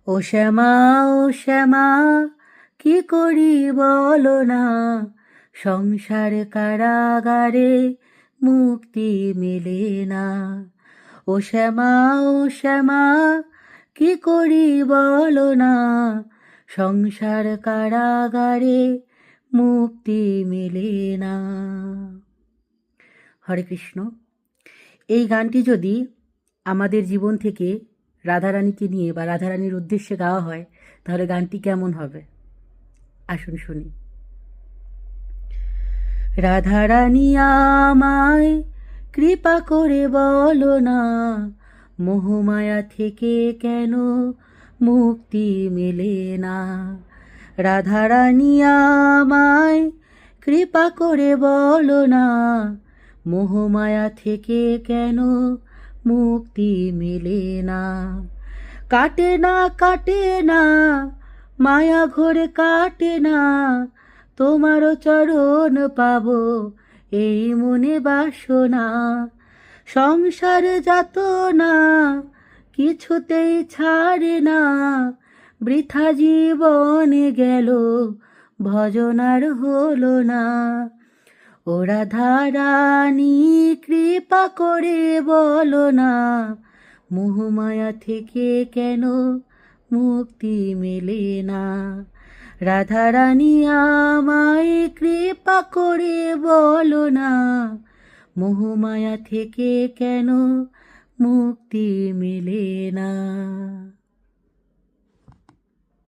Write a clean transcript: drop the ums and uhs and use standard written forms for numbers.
ও শ্যামা, ও শ্যামা, কি করি বলো না, সংসার কারাগারে মুক্তি মেলে না। ও শ্যামা, ও শ্যামা, কি করি বলো না, সংসার কারাগারে মুক্তি মেলে না। হরে কৃষ্ণ। এই গানটি যদি আমাদের জীবন থেকে রাধারানীকে নিয়ে বা রাধারানীর উদ্দেশ্যে গাওয়া হয় তাহলে গানটি কেমন হবে? আসুন শুনি। রাধারানী আমায় কৃপা করে বলো না, মোহমায়া থেকে কেন মুক্তি মেলে না। রাধারানী আমায় কৃপা করে বলো না, মোহমায়া থেকে কেন মুক্তি মেলে না। কাটে না, কাটে না, মায়া ঘোরে কাটে না, তোমারও চরণ পাব এই মনে বাসনা। সংসার যাতনা কিছুতেই ছাড়ে না, বৃথা জীবনে গেল ভজনার হলো না। ও রাধারানী কৃপা করে বলো না, মোহমায়া থেকে কেন মুক্তি মেলে না। রাধারানী আমায় কৃপা করে বলো না, মোহমায়া থেকে কেন মুক্তি মেলে না।